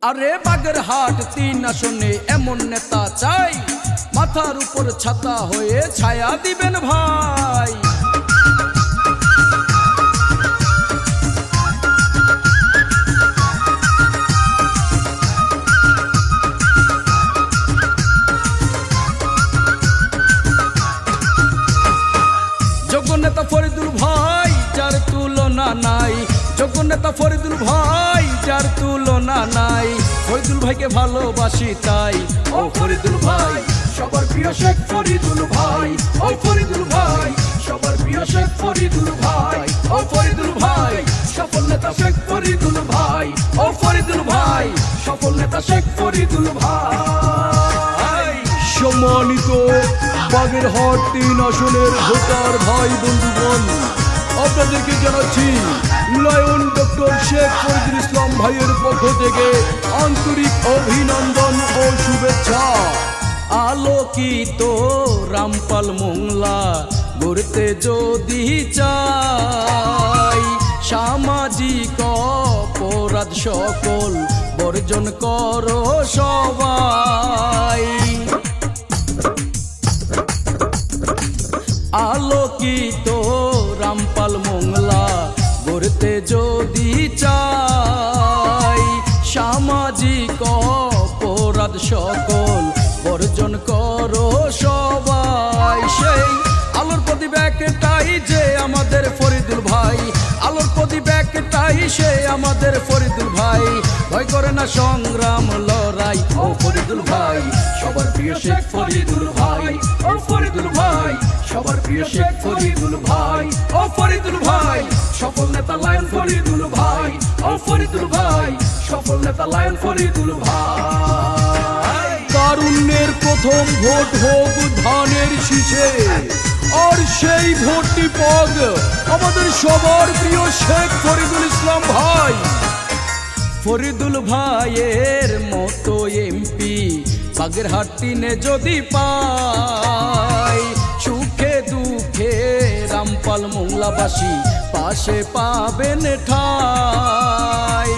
আরে বাগেরহাট ৩ আসনে এমন নেতা চাই, মাথার উপর ছাতা হয়ে ছায়া দিবেন ভাই। যোগ্য নেতা ফরিদুল ভাই, যার তুলনা নাই। যোগ্য নেতা ফরিদুল ভাই, যার তুলনা নাই। ফরিদুল ভাইকে ভালোবাসি তাই। ও ফরিদুল ভাই, সবার প্রিয় শেখ ফরিদুল ভাই। ও ফরিদুল ভাই, সবার প্রিয় শেখ ফরিদুল ভাই। ও ফরিদুল ভাই, সফল নেতা শেখ ফরিদুল ভাই। ও ফরিদুল ভাই, সফল নেতা শেখ ফরিদুল ভাই। সম্মানিত বাগেরহাট ৩ আসনের ভোটার ভাই বন্ধুগণ, আপনাদেরকে জানাচ্ছি লায়ন ডক্টর শেখ ফরিদুল ইসলাম ভাইয়ের পক্ষ থেকে আন্তরিক অভিনন্দন ও শুভেচ্ছা। আলোকিত রামপাল মোংলা গড়তে যদি চাই, সামাজিক অপরাধ সকল বর্জন করো সবাই। আলোকিত রামপাল মোংলা গড়তে যদি চাই, সামাজিক অপরাধ সকল বর্জন করো সবাই। সেই আলোর প্রদীপ একটাই যে আমাদের ফরিদুল ভাই। আলোর প্রদীপ একটাই সে আমাদের ফরিদুল ভাই। ভয় করে না সংগ্রাম লড়াই। ও ফরিদুল ভাই, সবার প্রিয় শেখ ফরিদুল ভাই। ও ফরিদুল ভাই, সবার প্রিয় শেখ ফরিদুল ভাই। ও ফরিদুল ভাই, সফল নেতা লায়ন ফরিদুল ভাই। ও ফরিদুল ভাই, সফল নেতা লায়ন ফরিদুল ভাই। তারুণ্যের প্রথম ভোট হোক ধানের শীষে, আর সেই ভোটটি পাক আমাদের সবার প্রিয় শেখ ফরিদুল ইসলাম ভাই। ফরিদুল ভাইয়ের মতো এমপি বাগেরহাট ৩-এ যদি পাই, সুখে দুঃখে রামপাল মোংলাবাসী পাশে পাবেন ঠাই।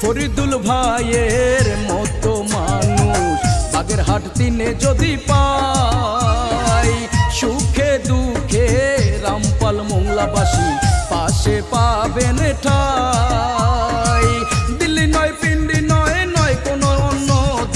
ফরিদুল ভাইয়ের মতো মানুষ বাগেরহাট ৩-এ যদি পাই, সুখে দুঃখে রামপাল মোংলাবাসী পাশে পাবেন ঠাই। দিল্লি নয় পিন্ডি নয়, নয় কোনো অন্য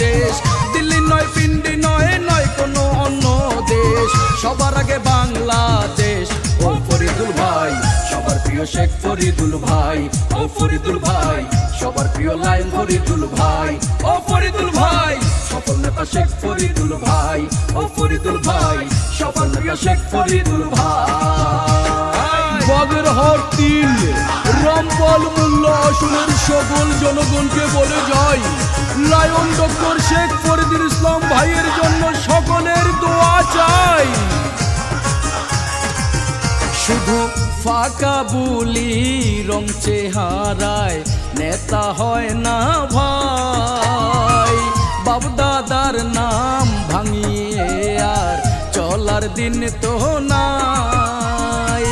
দেশ। দিল্লি নয় পিন্ডি নয়, নয় কোনো অন্য দেশ। সবার আগে বাংলাদেশ। ও ফরিদুল ভাই, সবার প্রিয় শেখ ফরিদুল ভাই। ও ফরিদুল ভাই, সবার প্রিয় লায়ন ফরিদুল ভাই। ও ফরিদুল ভাই, সফল নেতা শেখ ফরিদুল ভাই। ও ফরিদুল ভাই, সবার প্রিয় শেখ ফরিদুল ভাই। বাগেরহাট ৩ রামপাল মোংলা আসনের সকল জনগণকে বলে যাই, লায়ন ডক্টর শেখ ফরিদুল ইসলাম ভাইয়ের জন্য সকলের দোয়া চাই। শুধু ফাঁকা বুলি রং চেহারায় নেতা হয় না ভাই। বাপদাদার নাম ভাঙিয়ে আর চলার দিন তো নাই।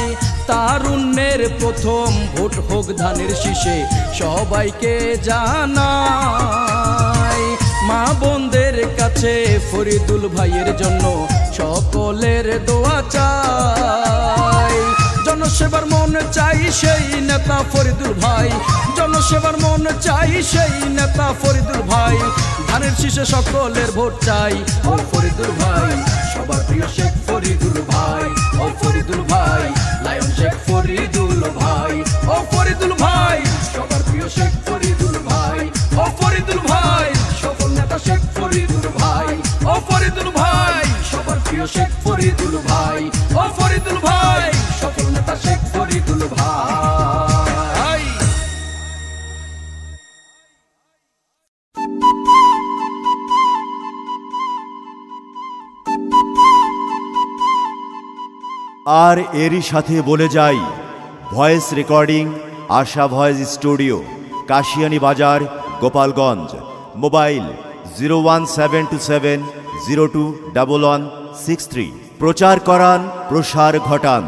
তারুণ্যের প্রথম ভোট হোক ধানের শীষে, সবাইকে জানাই। মা বোনদের কাছে ফরিদুল ভাইয়ের জন্য সকলের দোয়া চাই। জনসেবার মন চাই সেই নেতা ফরিদুল ভাই। জনসেবার মন চাই সেই নেতা ফরিদুল ভাই। ধানের শীষে সকলের ভোট চাই। ও ফরিদুল ভাই, সবার প্রিয় শেখ ফরিদুল ভাই। ও ফরিদুল ভাই, লায়ন শেখ ফরিদুল ভাই। ও ফরিদুল ভাই, সবার প্রিয় শেখ ফরিদুল ভাই। ও ফরিদুল ভাই, সফল নেতা শেখ ফরিদুল ভাই। ও ফরিদুল ভাই, সবার প্রিয় শেখ ফরিদুল ভাই। ও ফরিদুল ভাই, সফল নেতা শেখ ফরিদুল ভাই। আর এরই সাথে বলে যাই, ভয়েস রেকর্ডিং আশা ভয়েস স্টুডিও, কাশিয়ানী বাজার, গোপালগঞ্জ। মোবাইল 01727021163। প্রচার করান, প্রসার ঘটান।